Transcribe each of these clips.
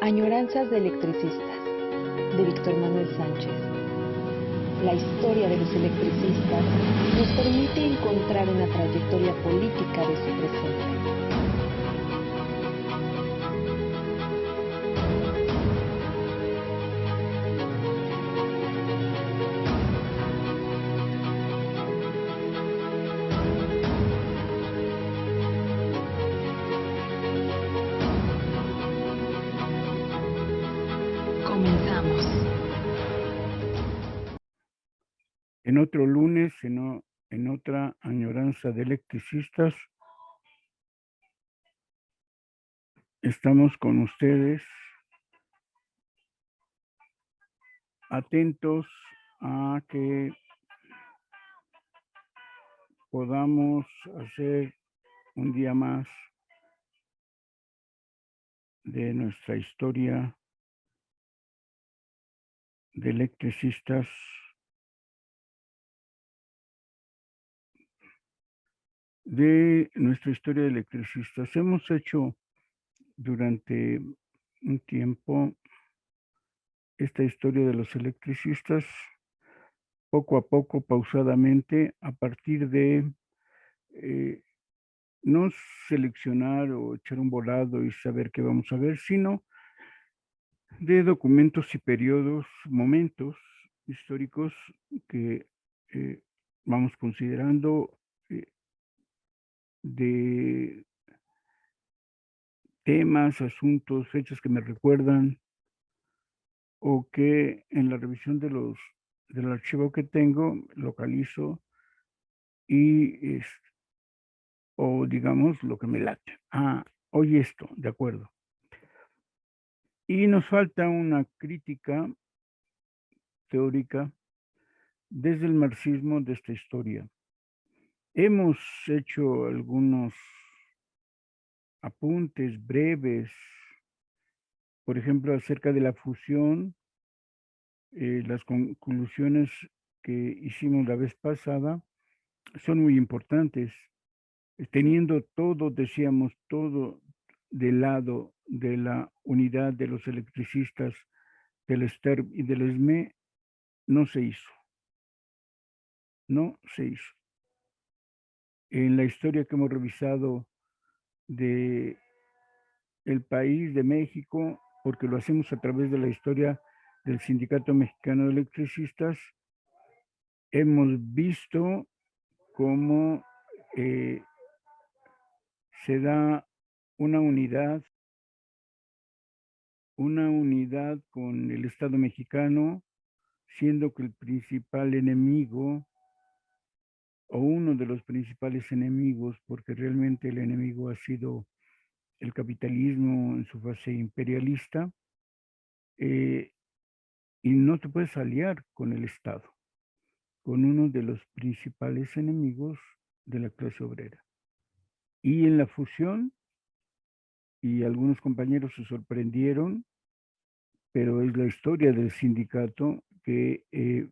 Añoranzas de electricistas, de Víctor Manuel Sánchez. La historia de los electricistas nos permite encontrar una trayectoria política de su presente. Comenzamos. En otro lunes, en otra añoranza de electricistas, estamos con ustedes, atentos a que podamos hacer un día más de nuestra historia de electricistas, Hemos hecho durante un tiempo esta historia de los electricistas, poco a poco, pausadamente, a partir de no seleccionar o echar un volado y saber qué vamos a ver, sino de documentos y periodos, momentos históricos que vamos considerando de temas, asuntos, fechas que me recuerdan o que en la revisión del archivo que tengo localizo y o digamos lo que me late. Oye esto, de acuerdo. Y nos falta una crítica teórica desde el marxismo de esta historia. Hemos hecho algunos apuntes breves, por ejemplo, acerca de la fusión, las conclusiones que hicimos la vez pasada son muy importantes. Teniendo todo, decíamos, todo del lado de la unidad de los electricistas, del STERB y del SME, no se hizo. No se hizo. En la historia que hemos revisado de el país de México, porque lo hacemos a través de la historia del Sindicato Mexicano de Electricistas, hemos visto cómo se da una unidad con el Estado mexicano, siendo que el principal enemigo o uno de los principales enemigos, porque realmente el enemigo ha sido el capitalismo en su fase imperialista, y no te puedes aliar con el Estado, con uno de los principales enemigos de la clase obrera. Y en la fusión, y algunos compañeros se sorprendieron, pero es la historia del sindicato que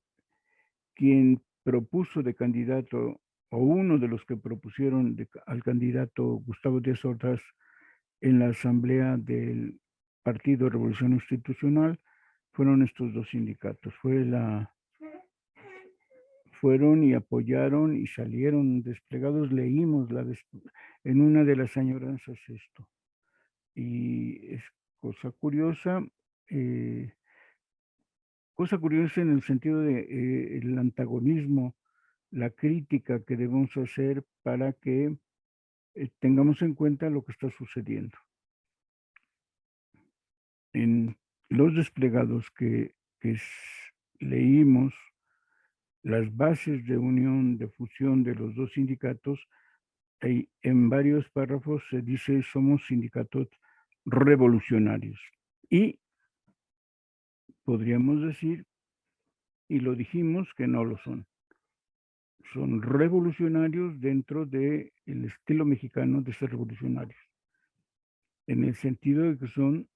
quien propuso de candidato, o uno de los que propusieron al candidato Gustavo Díaz Ordaz en la asamblea del Partido Revolución Institucional, fueron estos dos sindicatos. Fueron y apoyaron y salieron desplegados. Leímos en una de las añoranzas esto. Y es cosa curiosa en el sentido de el antagonismo, la crítica que debemos hacer para que tengamos en cuenta lo que está sucediendo. En los desplegados que leímos, las bases de unión, de fusión de los dos sindicatos, en varios párrafos se dice somos sindicatos revolucionarios. Y podríamos decir, y lo dijimos, que no lo son. Son revolucionarios dentro del estilo mexicano de ser revolucionarios, en el sentido de que son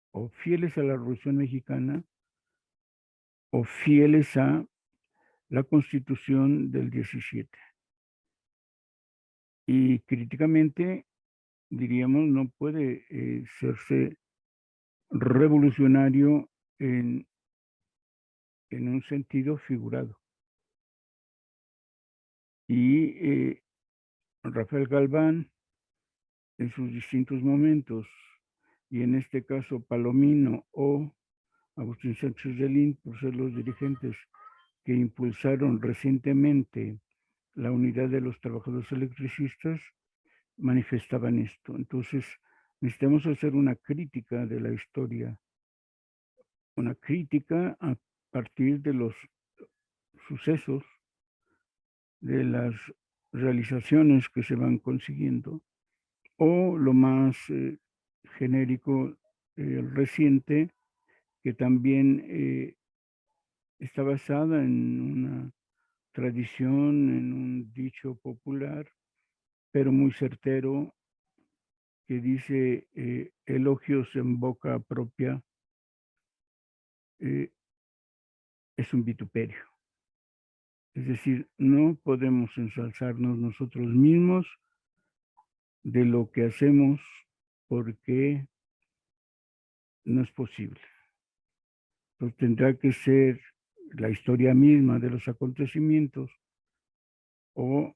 o fieles a la Revolución Mexicana o fieles a la Constitución del 17. Y críticamente, diríamos, no puede serse revolucionario en un sentido figurado. Y Rafael Galván, en sus distintos momentos, y en este caso Palomino o Agustín Sánchez de Lin, por ser los dirigentes que impulsaron recientemente la unidad de los trabajadores electricistas, manifestaban esto. Entonces, necesitamos hacer una crítica de la historia, una crítica a partir de los sucesos, de las realizaciones que se van consiguiendo, o lo más genérico, reciente, que también está basada en una tradición, en un dicho popular, pero muy certero, que dice elogios en boca propia es un vituperio. Es decir, no podemos ensalzarnos nosotros mismos de lo que hacemos porque no es posible. Entonces tendrá que ser la historia misma de los acontecimientos o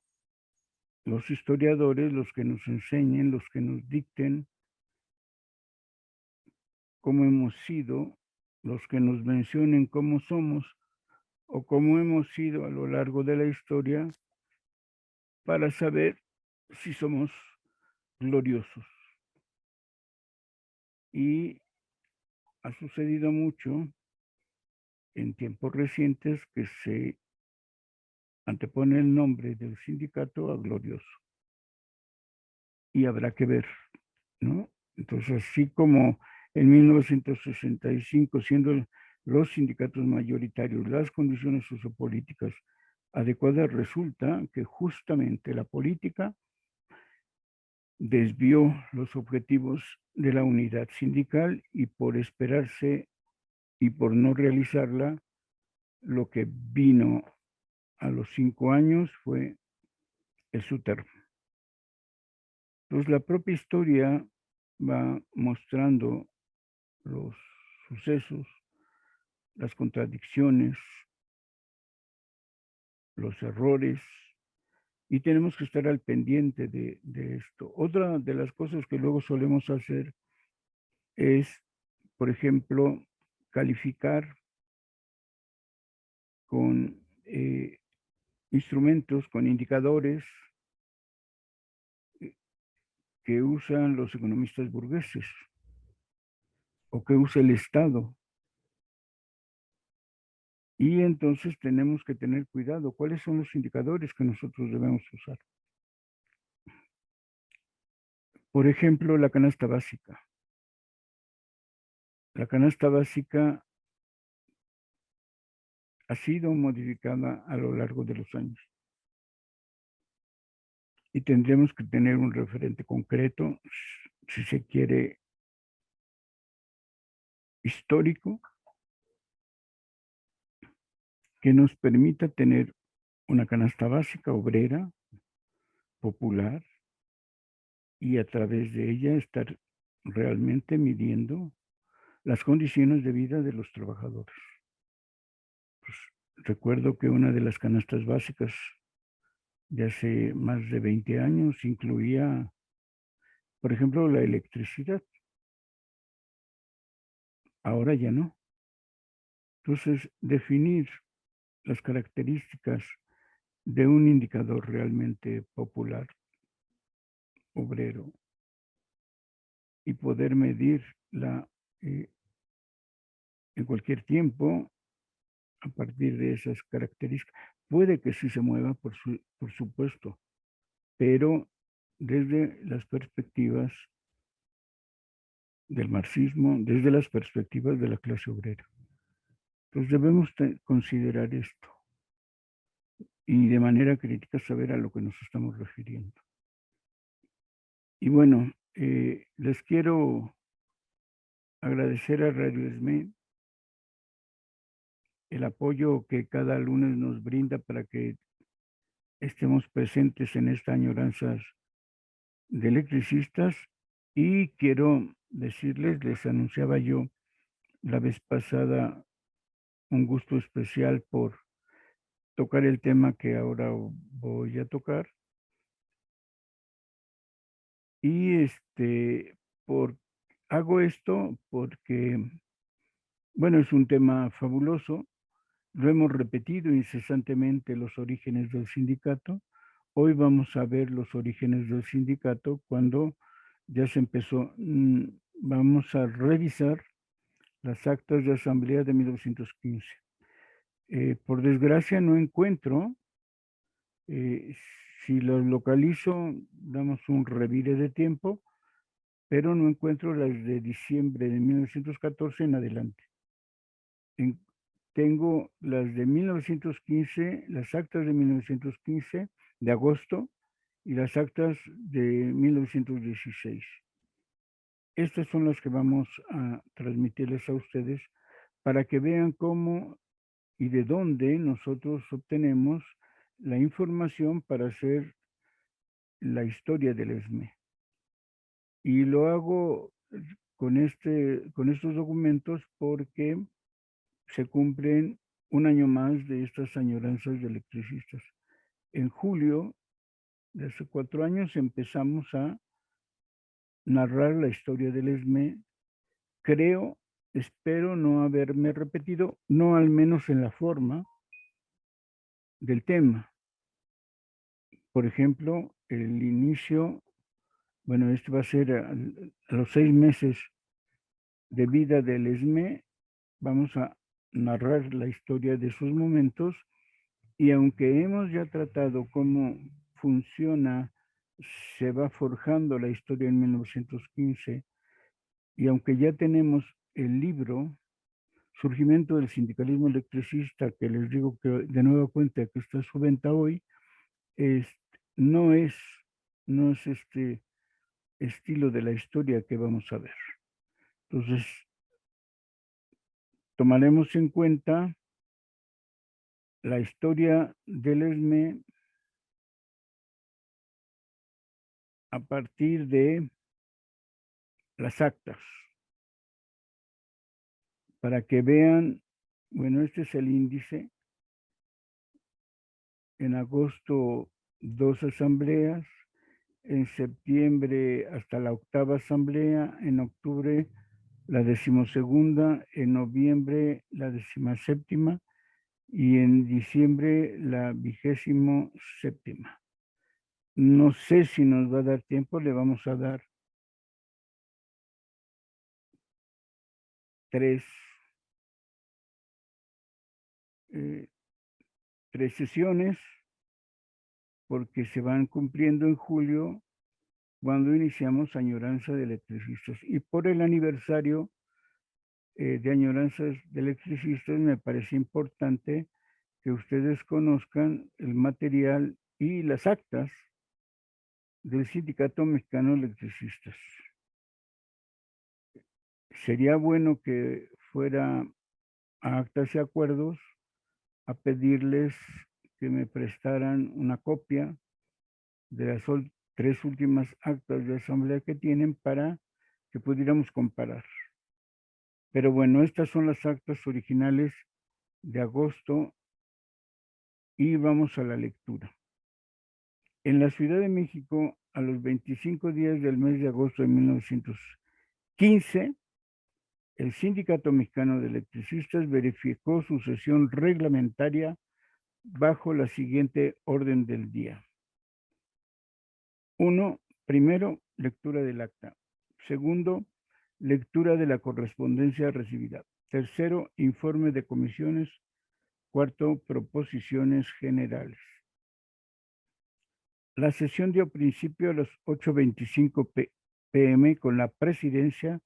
los historiadores los que nos enseñen, los que nos dicten cómo hemos sido, los que nos mencionen cómo somos o cómo hemos sido a lo largo de la historia para saber si somos gloriosos. Y ha sucedido mucho en tiempos recientes que se antepone el nombre del sindicato a glorioso. Y habrá que ver, ¿no? Entonces, así como en 1965, siendo los sindicatos mayoritarios las condiciones sociopolíticas adecuadas, resulta que justamente la política desvió los objetivos de la unidad sindical y por esperarse y por no realizarla, lo que vino a los 5 años fue el SUTER. Entonces la propia historia va mostrando los sucesos, las contradicciones, los errores, y tenemos que estar al pendiente de esto. Otra de las cosas que luego solemos hacer es, por ejemplo, calificar con instrumentos, con indicadores que usan los economistas burgueses o que usa el Estado. Y entonces tenemos que tener cuidado. ¿Cuáles son los indicadores que nosotros debemos usar? Por ejemplo, la canasta básica. La canasta básica ha sido modificada a lo largo de los años. Y tendremos que tener un referente concreto, si se quiere, histórico, que nos permita tener una canasta básica obrera, popular, y a través de ella estar realmente midiendo las condiciones de vida de los trabajadores. Pues, recuerdo que una de las canastas básicas de hace más de 20 años incluía, por ejemplo, la electricidad. Ahora ya no. Entonces, definir las características de un indicador realmente popular, obrero, y poder medirla en cualquier tiempo a partir de esas características. Puede que sí se mueva, por supuesto, pero desde las perspectivas del marxismo, desde las perspectivas de la clase obrera. Entonces debemos considerar esto y de manera crítica saber a lo que nos estamos refiriendo. Y bueno, les quiero agradecer a Radio ESME el apoyo que cada lunes nos brinda para que estemos presentes en esta añoranza de electricistas, y quiero decirles, les anunciaba yo la vez pasada un gusto especial por tocar el tema que ahora voy a tocar. Y hago esto porque, bueno, es un tema fabuloso. Lo hemos repetido incesantemente, los orígenes del sindicato. Hoy vamos a ver los orígenes del sindicato cuando ya se empezó. Vamos a revisar las actas de asamblea de 1915. Por desgracia no encuentro, si los localizo, damos un revire de tiempo, pero no encuentro las de diciembre de 1914 en adelante. Tengo las de 1915, las actas de 1915 de agosto y las actas de 1916. Estas son las que vamos a transmitirles a ustedes para que vean cómo y de dónde nosotros obtenemos la información para hacer la historia del ESME. Y lo hago con estos documentos porque se cumplen un año más de estas añoranzas de electricistas. En julio de hace 4 años empezamos a narrar la historia del ESME. Creo, espero no haberme repetido, no al menos en la forma del tema. Por ejemplo, el inicio, bueno, este va a ser a los 6 meses de vida del ESME. Vamos a narrar la historia de sus momentos. Y aunque hemos ya tratado cómo funciona, se va forjando la historia en 1915, y aunque ya tenemos el libro Surgimiento del Sindicalismo Electricista, que les digo que de nueva cuenta que está a su venta hoy, no es este estilo de la historia que vamos a ver. Entonces, tomaremos en cuenta la historia del ESME a partir de las actas, para que vean, bueno, este es el índice. En agosto, 2 asambleas, en septiembre hasta la 8ª asamblea, en octubre la 12ª, en noviembre la 17ª y en diciembre la 27ª. No sé si nos va a dar tiempo, le vamos a dar 3 sesiones, porque se van cumpliendo en julio cuando iniciamos Añoranza de Electricistas. Y por el aniversario de Añoranzas de Electricistas me parece importante que ustedes conozcan el material y las actas del Sindicato Mexicano de Electricistas. Sería bueno que fuera a actas y acuerdos a pedirles que me prestaran una copia de las 3 últimas actas de asamblea que tienen para que pudiéramos comparar. Pero bueno, estas son las actas originales de agosto y vamos a la lectura. En la Ciudad de México, a los 25 días del mes de agosto de 1915, el Sindicato Mexicano de Electricistas verificó su sesión reglamentaria bajo la siguiente orden del día. 1. Primero, lectura del acta. Segundo, lectura de la correspondencia recibida. Tercero, informe de comisiones. Cuarto, proposiciones generales. La sesión dio principio a las 8:25 p.m. con la presidencia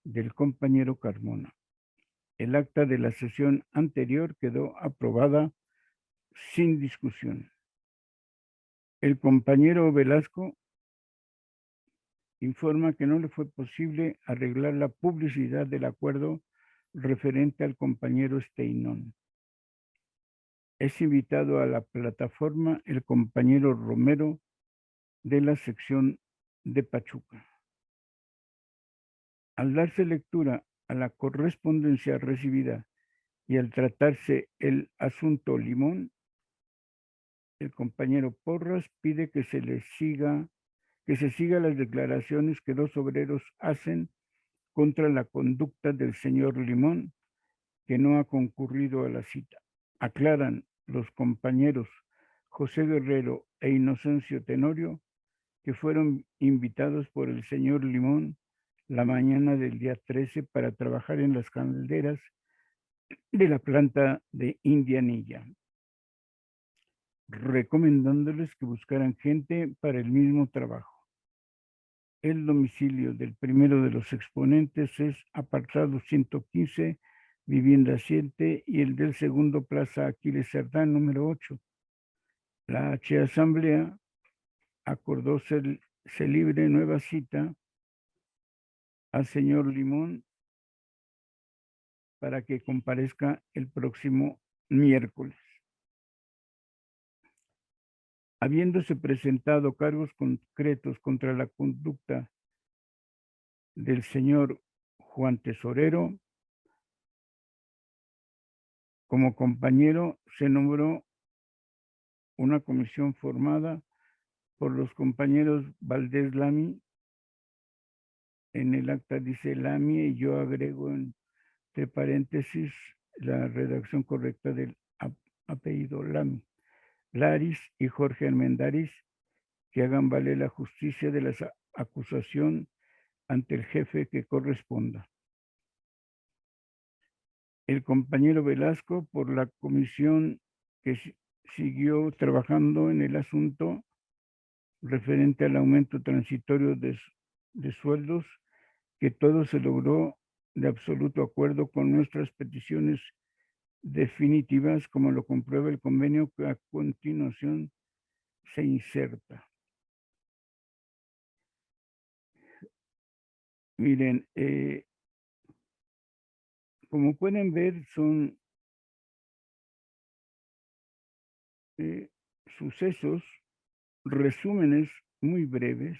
del compañero Carmona. El acta de la sesión anterior quedó aprobada sin discusión. El compañero Velasco informa que no le fue posible arreglar la publicidad del acuerdo referente al compañero Steinón. Es invitado a la plataforma el compañero Romero de la sección de Pachuca. Al darse lectura a la correspondencia recibida y al tratarse el asunto Limón, el compañero Porras pide que se siga las declaraciones que dos obreros hacen contra la conducta del señor Limón, que no ha concurrido a la cita. Aclaran los compañeros José Guerrero e Inocencio Tenorio que fueron invitados por el señor Limón la mañana del día 13 para trabajar en las calderas de la planta de Indianilla, recomendándoles que buscaran gente para el mismo trabajo. El domicilio del primero de los exponentes es apartado 115, vivienda 7, y el del segundo, Plaza Aquiles Cerdán, número 8. La H Asamblea acordó se libre nueva cita al señor Limón para que comparezca el próximo miércoles. Habiéndose presentado cargos concretos contra la conducta del señor Juan Tesorero, como compañero se nombró una comisión formada por los compañeros Valdés Lamy. En el acta dice Lamy y yo agrego entre paréntesis la redacción correcta del apellido Lamy. Laris y Jorge Armendáriz, que hagan valer la justicia de la acusación ante el jefe que corresponda. El compañero Velasco, por la comisión que siguió trabajando en el asunto referente al aumento transitorio de sueldos, que todo se logró de absoluto acuerdo con nuestras peticiones definitivas, como lo comprueba el convenio que a continuación se inserta. Miren, como pueden ver, son sucesos, resúmenes muy breves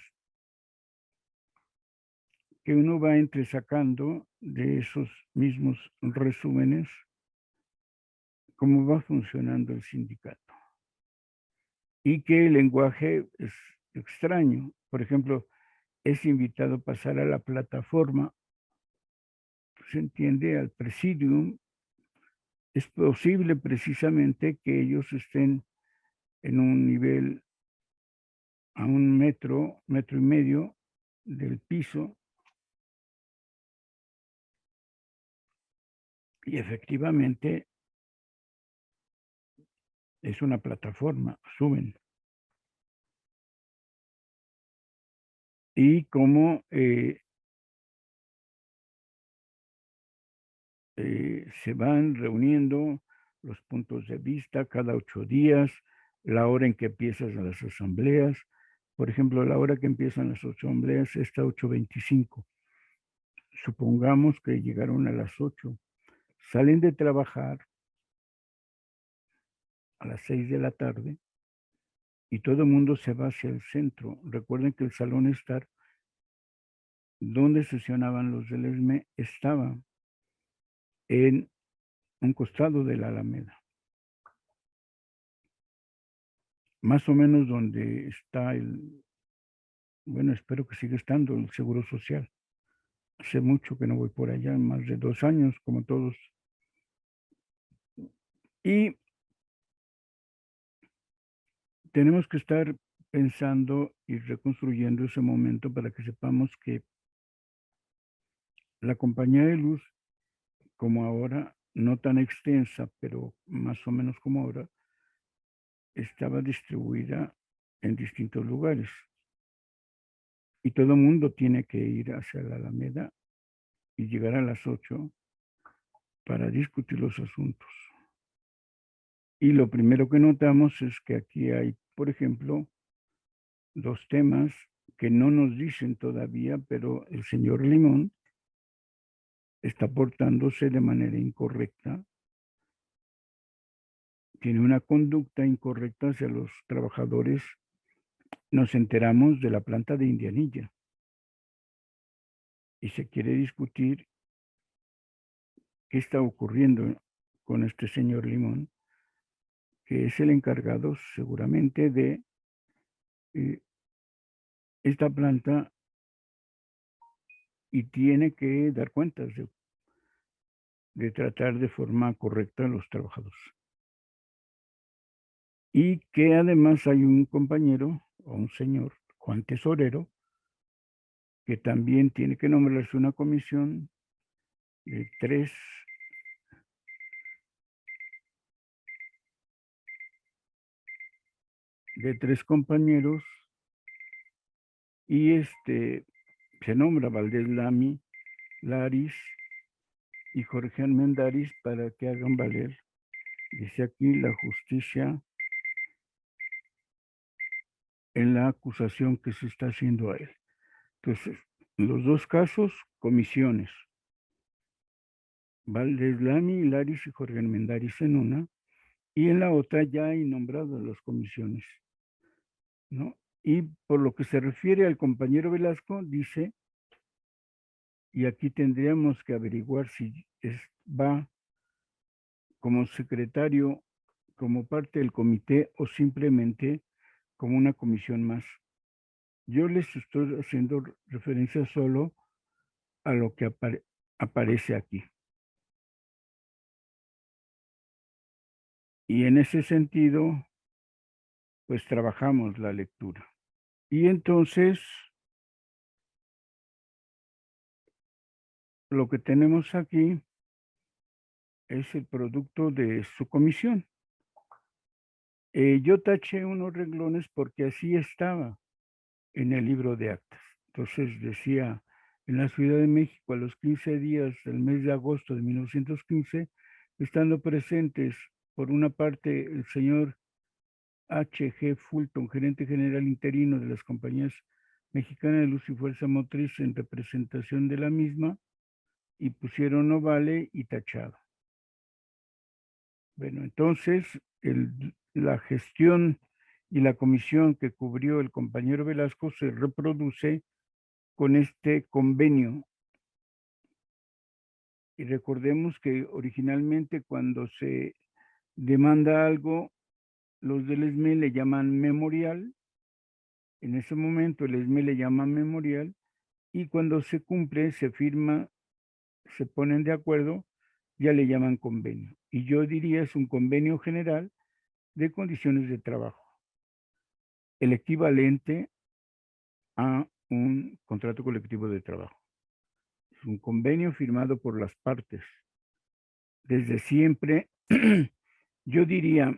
que uno va entresacando de esos mismos resúmenes cómo va funcionando el sindicato. Y que el lenguaje es extraño. Por ejemplo, es invitado a pasar a la plataforma, se entiende, al presidium. Es posible precisamente que ellos estén en un nivel a 1 metro y medio del piso, y efectivamente es una plataforma, suben. Y cómo se van reuniendo los puntos de vista cada 8 días, la hora en que empiezan las asambleas. Por ejemplo, la hora que empiezan las asambleas está 8:25. Supongamos que llegaron a las 8. Salen de trabajar a las 6 de la tarde y todo el mundo se va hacia el centro. Recuerden que el salón Estar, donde sesionaban los del ESME, estaba en un costado de la Alameda. Más o menos donde está bueno, espero que siga estando el Seguro Social. Hace mucho que no voy por allá, más de 2 años, como todos. Y tenemos que estar pensando y reconstruyendo ese momento para que sepamos que la compañía de luz, como ahora, no tan extensa, pero más o menos como ahora, estaba distribuida en distintos lugares. Y todo el mundo tiene que ir hacia la Alameda y llegar a las 8 para discutir los asuntos. Y lo primero que notamos es que aquí hay, por ejemplo, 2 temas que no nos dicen todavía, pero el señor Limón está portándose de manera incorrecta, tiene una conducta incorrecta hacia los trabajadores. Nos enteramos de la planta de Indianilla. y se quiere discutir qué está ocurriendo con este señor Limón, que es el encargado seguramente de esta planta y tiene que dar cuentas de tratar de forma correcta a los trabajadores. Y que además hay un compañero o un señor, Juan Tesorero, que también tiene que nombrarse una comisión de tres compañeros y se nombra Valdés Lamy, Laris y Jorge Armendáriz para que hagan valer, dice aquí, la justicia en la acusación que se está haciendo a él. Entonces, en los dos casos, comisiones. Valdés Lamy, Laris y Jorge Armendáriz en una, y en la otra ya hay nombradas las comisiones, ¿no? Y por lo que se refiere al compañero Velasco, dice, y aquí tendríamos que averiguar si va como secretario, como parte del comité o simplemente como una comisión más. Yo les estoy haciendo referencia solo a lo que aparece aquí. Y en ese sentido, pues trabajamos la lectura. Y entonces, lo que tenemos aquí es el producto de su comisión. Yo taché unos renglones porque así estaba en el libro de actas. Entonces decía, en la Ciudad de México, a los 15 días del mes de agosto de 1915, estando presentes, por una parte, el señor H.G. Fulton, gerente general interino de las compañías mexicanas de Luz y Fuerza Motriz en representación de la misma, y pusieron no vale y tachado. Bueno, entonces la gestión y la comisión que cubrió el compañero Velasco se reproduce con este convenio. Y recordemos que originalmente cuando se demanda algo, los del ESME le llaman memorial. En ese momento el ESME le llama memorial y cuando se cumple, se firma, se ponen de acuerdo, ya le llaman convenio. Y yo diría es un convenio general de condiciones de trabajo, el equivalente a un contrato colectivo de trabajo. Es un convenio firmado por las partes. Desde siempre, yo diría,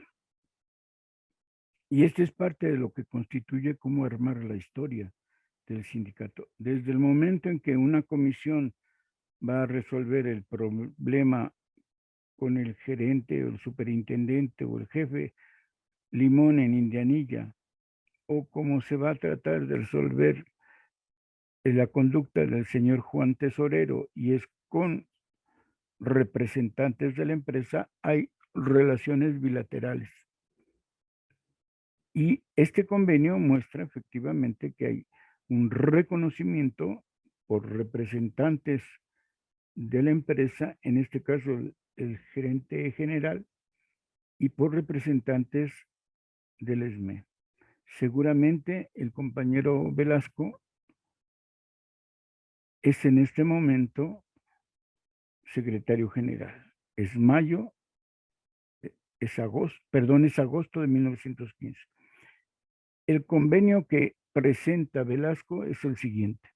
y este es parte de lo que constituye cómo armar la historia del sindicato. Desde el momento en que una comisión va a resolver el problema con el gerente o el superintendente o el jefe Limón en Indianilla, o cómo se va a tratar de resolver la conducta del señor Juan Tesorero y es con representantes de la empresa, hay relaciones bilaterales. Y este convenio muestra efectivamente que hay un reconocimiento por representantes de la empresa, en este caso el gerente general, y por representantes del ESME. Seguramente el compañero Velasco es en este momento secretario general. Es mayo, es agosto de 1915. El convenio que presenta Velasco es el siguiente.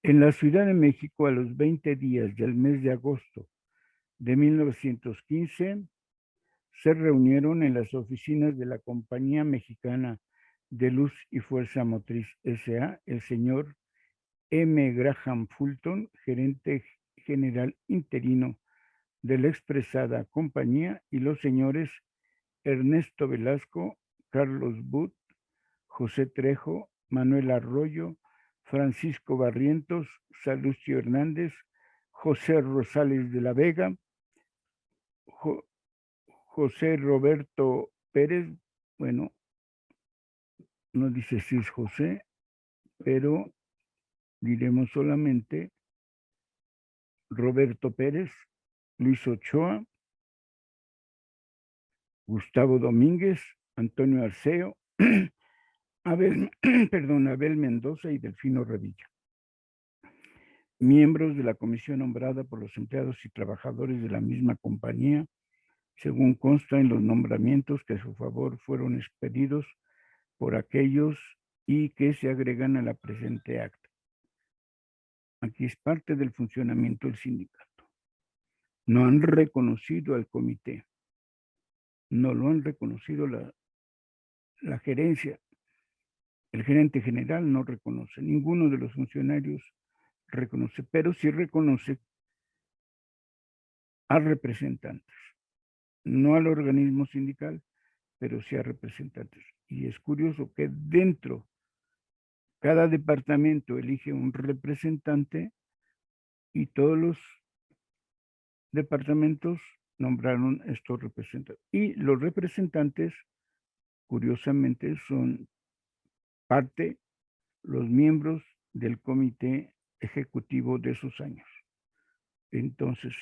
En la Ciudad de México, a los 20 días del mes de agosto de 1915, se reunieron en las oficinas de la Compañía Mexicana de Luz y Fuerza Motriz S.A. el señor M. Graham Fulton, gerente general interino de la expresada compañía, y los señores Ernesto Velasco, Carlos But, José Trejo, Manuel Arroyo, Francisco Barrientos, Salucio Hernández, José Rosales de la Vega, José Roberto Pérez, bueno, no dice si es José, pero diremos solamente Roberto Pérez, Luis Ochoa, Gustavo Domínguez, Antonio Arceo, Abel, Abel Mendoza y Delfino Revilla. Miembros de la comisión nombrada por los empleados y trabajadores de la misma compañía, según consta en los nombramientos que a su favor fueron expedidos por aquellos y que se agregan a la presente acta. Aquí es parte del funcionamiento del sindicato. No han reconocido al comité, no lo han reconocido la gerencia, el gerente general no reconoce, ninguno de los funcionarios reconoce, pero sí reconoce a representantes, no al organismo sindical, pero sí a representantes. Y es curioso que dentro, cada departamento elige un representante y todos los departamentos nombraron estos representantes. Y los representantes, curiosamente, son parte, los miembros del comité ejecutivo de esos años. Entonces,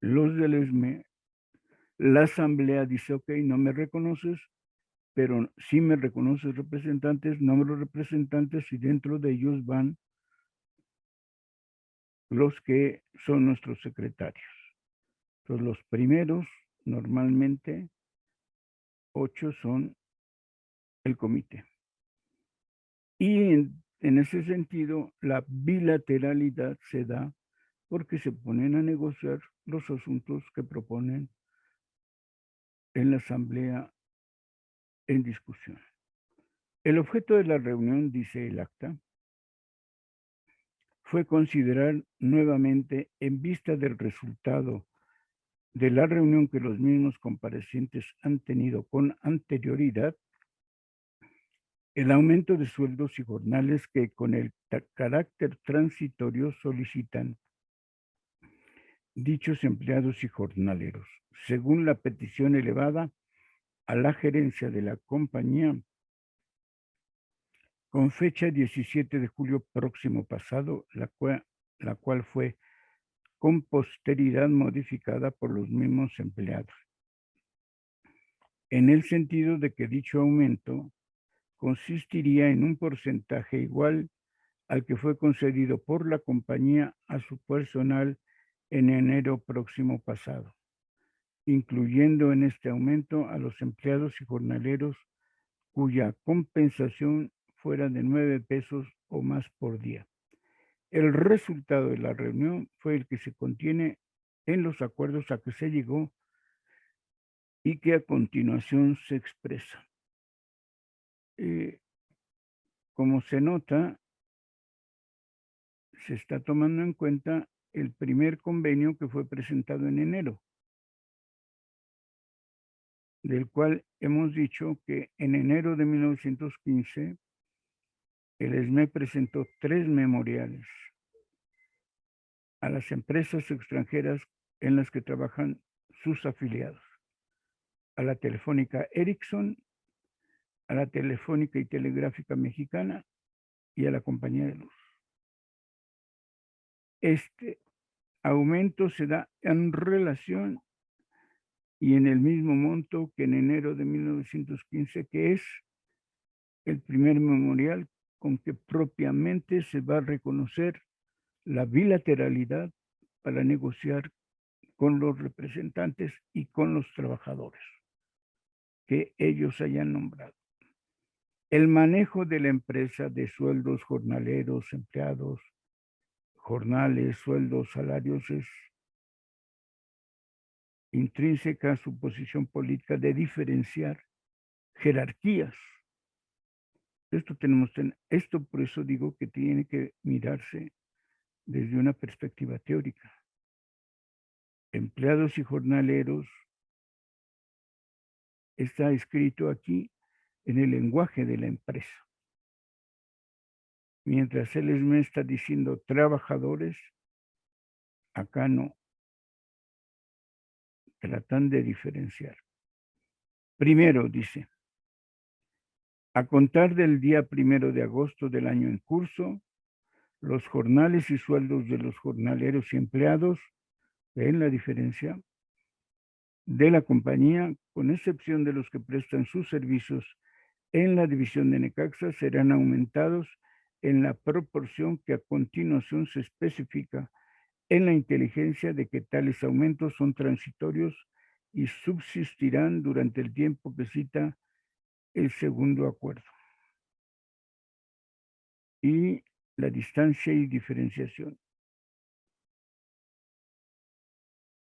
los del ESME, la asamblea dice, ok, no me reconoces, pero sí me reconoces representantes, nombro representantes y dentro de ellos van los que son nuestros secretarios. Entonces, los primeros, normalmente, 8 son el comité. Y en ese sentido, la bilateralidad se da porque se ponen a negociar los asuntos que proponen en la asamblea en discusión. El objeto de la reunión, dice el acta, fue considerar nuevamente, en vista del resultado de la reunión que los mismos comparecientes han tenido con anterioridad, el aumento de sueldos y jornales que con el carácter transitorio solicitan dichos empleados y jornaleros, según la petición elevada a la gerencia de la compañía con fecha 17 de julio próximo pasado, la cual fue con posteridad modificada por los mismos empleados, en el sentido de que dicho aumento consistiría en un porcentaje igual al que fue concedido por la compañía a su personal en enero próximo pasado, incluyendo en este aumento a los empleados y jornaleros cuya compensación fuera de 9 pesos o más por día. El resultado de la reunión fue el que se contiene en los acuerdos a que se llegó y que a continuación se expresa. Como se nota, se está tomando en cuenta el primer convenio que fue presentado en enero, del cual hemos dicho que en enero de 1915 el ESME presentó 3 memoriales a las empresas extranjeras en las que trabajan sus afiliados, a la Telefónica Ericsson, a la Telefónica y Telegráfica Mexicana y a la Compañía de Luz. Este aumento se da en relación y en el mismo monto que en enero de 1915, que es el primer memorial con que propiamente se va a reconocer la bilateralidad para negociar con los representantes y con los trabajadores que ellos hayan nombrado. El manejo de la empresa de sueldos jornaleros, empleados, jornales, sueldos, salarios es intrínseca a su posición política de diferenciar jerarquías. Esto por eso digo que tiene que mirarse desde una perspectiva teórica. Empleados y jornaleros está escrito aquí en el lenguaje de la empresa. Mientras él me está diciendo trabajadores, acá no. Tratan de diferenciar. Primero, dice, a contar del día 1 de agosto del año en curso, Los jornales y sueldos de los jornaleros y empleados, ¿ven la diferencia? De la compañía, con excepción de los que prestan sus servicios en la división de Necaxa, serán aumentados en la proporción que a continuación se especifica en la inteligencia de que tales aumentos son transitorios y subsistirán durante el tiempo que cita el segundo acuerdo. Y la distancia y diferenciación.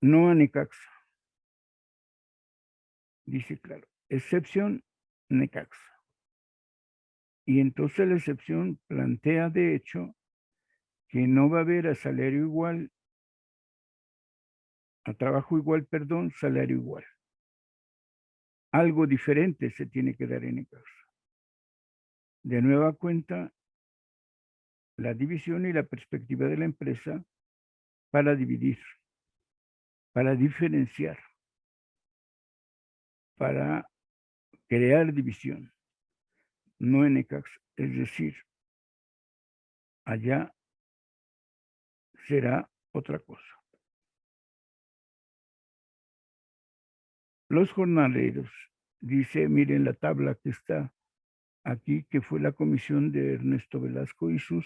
No a Necaxa. Dice claro, excepción Necaxa. Y entonces la excepción plantea de hecho que no va a haber a salario igual, a trabajo igual, perdón, salario igual. Algo diferente se tiene que dar en Necaxa. De nueva cuenta, la división y la perspectiva de la empresa para dividir, para diferenciar, para crear división, no en Necaxa. Es decir, allá será otra cosa. Los jornaleros, dice, miren la tabla que está aquí, que fue la comisión de Ernesto Velasco y sus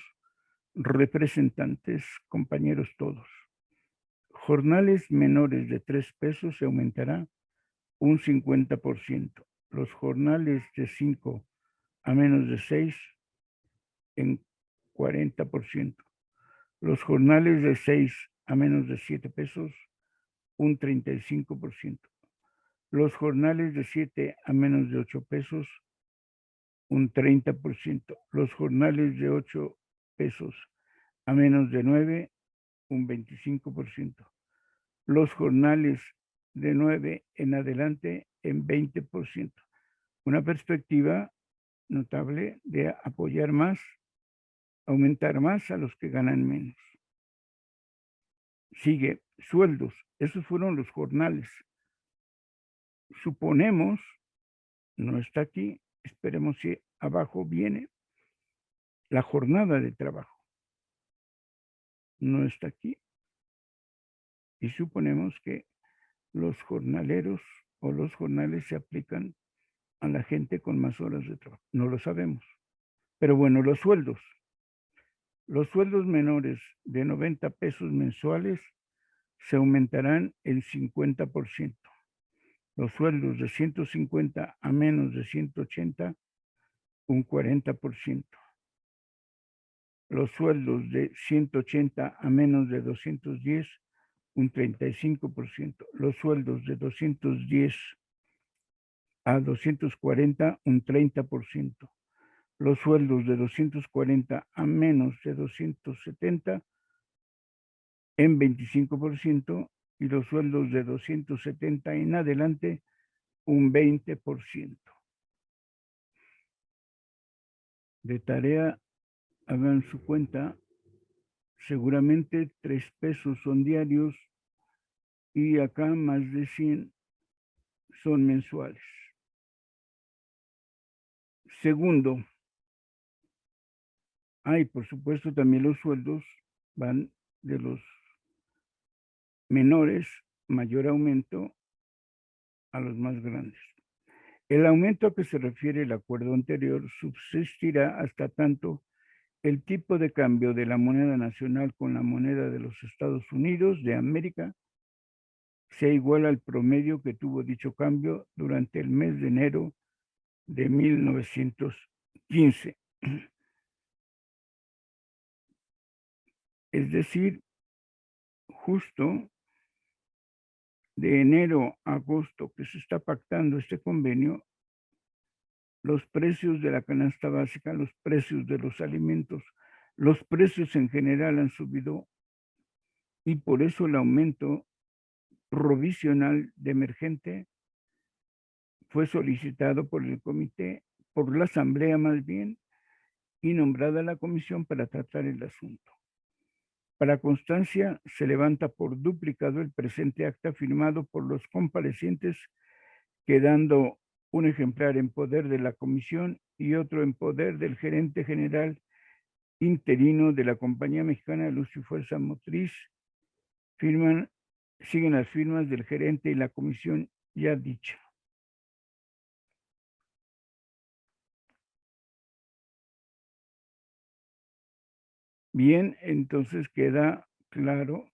representantes, compañeros todos. Jornales menores de 3 pesos se aumentará un 50%. Los jornales de 5 a menos de 6 en 40%. Los jornales de 6 a menos de 7 pesos, un 35%. Los jornales de 7 a menos de 8 pesos, un 30%. Los jornales de 8 pesos a menos de 9, un 25%. Los jornales de 9 en adelante en 20%. Una perspectiva notable de apoyar más, aumentar más a los que ganan menos. Sigue, sueldos. Esos fueron los jornales. Suponemos, no está aquí, esperemos si abajo viene la jornada de trabajo. No está aquí. Y suponemos que los jornaleros o los jornales se aplican a la gente con más horas de trabajo. No lo sabemos. Pero bueno, los sueldos. Los sueldos menores de 90 pesos mensuales se aumentarán el 50%. Los sueldos de 150 a menos de 180, un 40%. Los sueldos de 180 a menos de 210, un 35%. Los sueldos de 210 a 240, un 30%. Los sueldos de 240 a menos de 270 en 25% y los sueldos de 270 en adelante un 20%. De tarea, hagan su cuenta, seguramente 3 pesos son diarios y acá más de 100 son mensuales. Segundo, por supuesto también los sueldos van de los menores, mayor aumento a los más grandes. El aumento a que se refiere el acuerdo anterior subsistirá hasta tanto el tipo de cambio de la moneda nacional con la moneda de los Estados Unidos de América sea igual al promedio que tuvo dicho cambio durante el mes de enero de 1915. Es decir, justo de enero a agosto que se está pactando este convenio, los precios de la canasta básica, los precios de los alimentos, los precios en general han subido y por eso el aumento provisional de emergente fue solicitado por el comité, por la asamblea más bien, y nombrada la comisión para tratar el asunto. Para constancia, se levanta por duplicado el presente acta firmado por los comparecientes, quedando un ejemplar en poder de la comisión y otro en poder del gerente general interino de la Compañía Mexicana de Luz y Fuerza Motriz siguen las firmas del gerente y la comisión ya dicha. Bien, entonces queda claro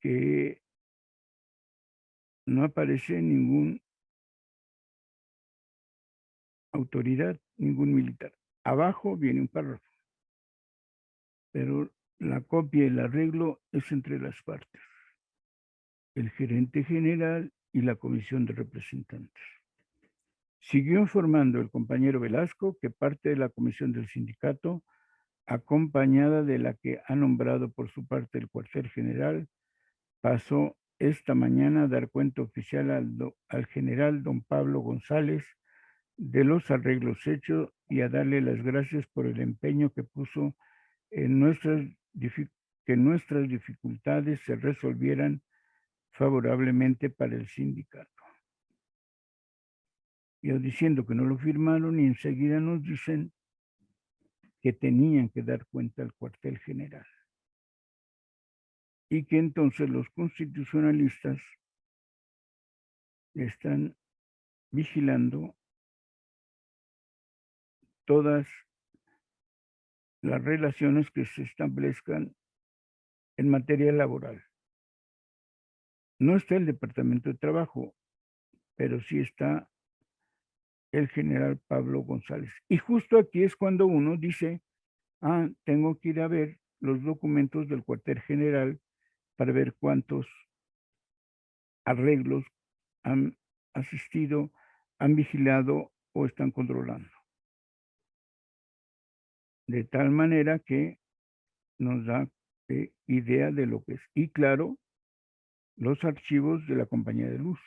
que no aparece ninguna autoridad, ningún militar. Abajo viene un párrafo, pero la copia y el arreglo es entre las partes, el gerente general y la comisión de representantes. Siguió informando el compañero Velasco que parte de la comisión del sindicato, acompañada de la que ha nombrado por su parte el cuartel general, pasó esta mañana a dar cuenta oficial al general don Pablo González de los arreglos hechos y a darle las gracias por el empeño que puso en que nuestras dificultades se resolvieran favorablemente para el sindicato. Yo diciendo que no lo firmaron y enseguida nos dicen que tenían que dar cuenta al cuartel general. Y que entonces los constitucionalistas están vigilando todas las relaciones que se establezcan en materia laboral. No está el Departamento de Trabajo, pero sí está el general Pablo González. Y justo aquí es cuando uno dice, tengo que ir a ver los documentos del cuartel general para ver cuántos arreglos han asistido, han vigilado o están controlando. De tal manera que nos da idea de lo que es. Y claro, los archivos de la compañía de luz,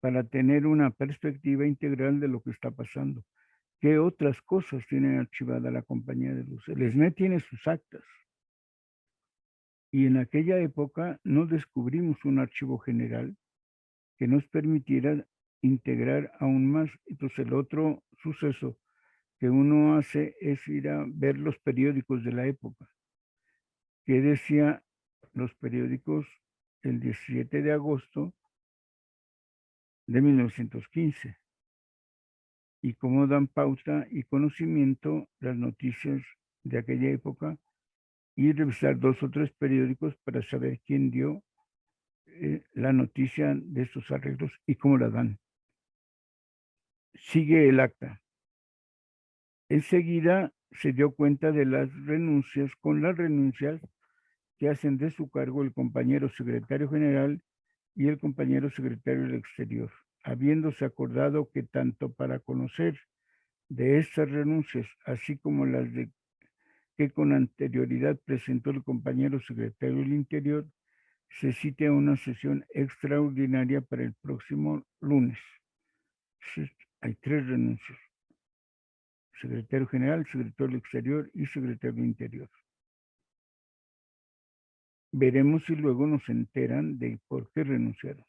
para tener una perspectiva integral de lo que está pasando. ¿Qué otras cosas tiene archivada la compañía de luz? El SNE tiene sus actas. Y en aquella época no descubrimos un archivo general que nos permitiera integrar aún más. Entonces el otro suceso que uno hace es ir a ver los periódicos de la época. ¿Qué decía los periódicos el 17 de agosto de 1915? Y cómo dan pauta y conocimiento las noticias de aquella época y revisar 2 o 3 periódicos para saber quién dio la noticia de estos arreglos y cómo la dan. Sigue el acta. Enseguida se dio cuenta de las renuncias, con las renuncias que hacen de su cargo el compañero secretario general y el compañero secretario del Exterior, habiéndose acordado que tanto para conocer de estas renuncias, así como las que con anterioridad presentó el compañero secretario del Interior, se cite una sesión extraordinaria para el próximo lunes. Hay 3 renuncias: secretario general, secretario del Exterior y secretario del Interior. Veremos si luego nos enteran de por qué renunciaron.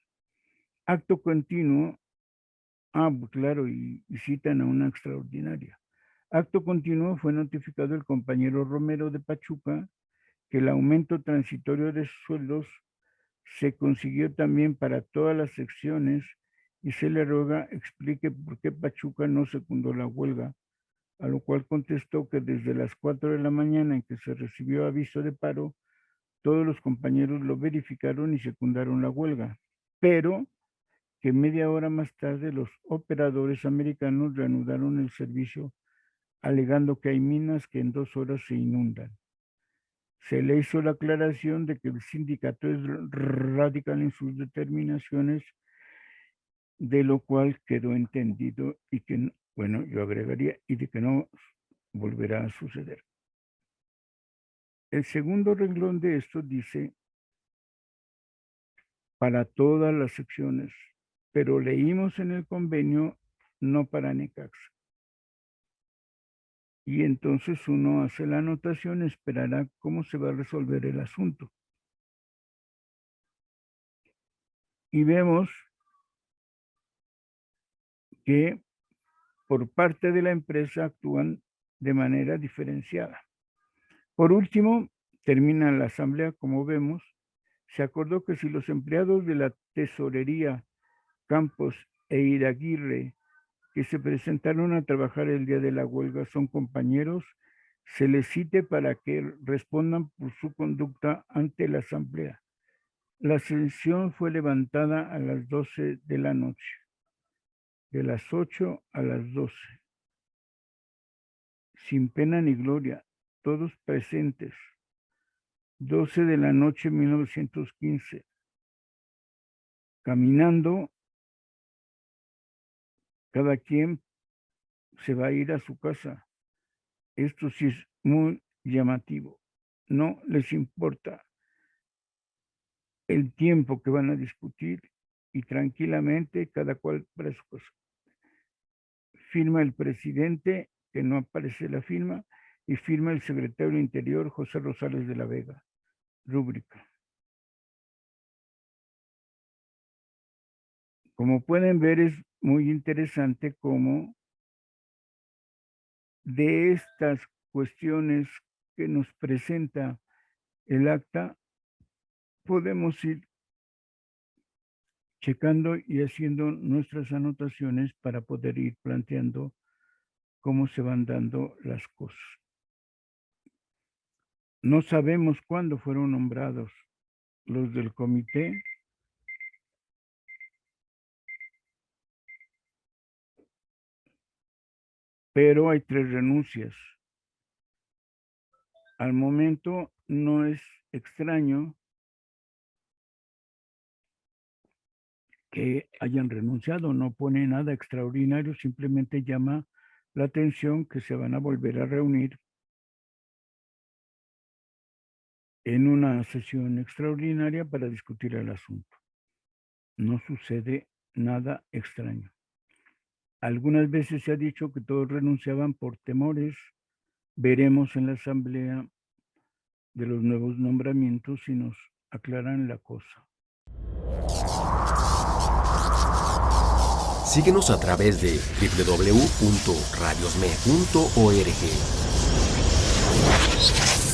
Acto continuo, claro, y citan a una extraordinaria. Acto continuo fue notificado el compañero Romero de Pachuca que el aumento transitorio de sueldos se consiguió también para todas las secciones y se le ruega explique por qué Pachuca no secundó la huelga, a lo cual contestó que desde las 4 de la mañana en que se recibió aviso de paro, todos los compañeros lo verificaron y secundaron la huelga, pero que media hora más tarde los operadores americanos reanudaron el servicio alegando que hay minas que en 2 horas se inundan. Se le hizo la aclaración de que el sindicato es radical en sus determinaciones, de lo cual quedó entendido y que, bueno, yo agregaría, y de que no volverá a suceder. El segundo renglón de esto dice, para todas las secciones, pero leímos en el convenio no para Necaxa. Y entonces uno hace la anotación, esperará cómo se va a resolver el asunto. Y vemos que por parte de la empresa actúan de manera diferenciada. Por último, termina la asamblea, como vemos, se acordó que si los empleados de la tesorería Campos e Iraguirre que se presentaron a trabajar el día de la huelga son compañeros, se les cite para que respondan por su conducta ante la asamblea. La sesión fue levantada a las 12 de la noche, de las 8 a las 12. Sin pena ni gloria, todos presentes. 12 de la noche, 1915. Caminando, cada quien se va a ir a su casa. Esto sí es muy llamativo. No les importa el tiempo que van a discutir y tranquilamente cada cual para su casa. Firma el presidente, que no aparece la firma, y firma el secretario del Interior, José Rosales de la Vega. Rúbrica. Como pueden ver, es muy interesante cómo de estas cuestiones que nos presenta el acta, podemos ir checando y haciendo nuestras anotaciones para poder ir planteando cómo se van dando las cosas. No sabemos cuándo fueron nombrados los del comité, pero hay 3 renuncias. Al momento no es extraño que hayan renunciado, no pone nada extraordinario, simplemente llama la atención que se van a volver a reunir en una sesión extraordinaria para discutir el asunto. No sucede nada extraño. Algunas veces se ha dicho que todos renunciaban por temores. Veremos en la asamblea de los nuevos nombramientos si nos aclaran la cosa. Síguenos a través de www.radiosme.org.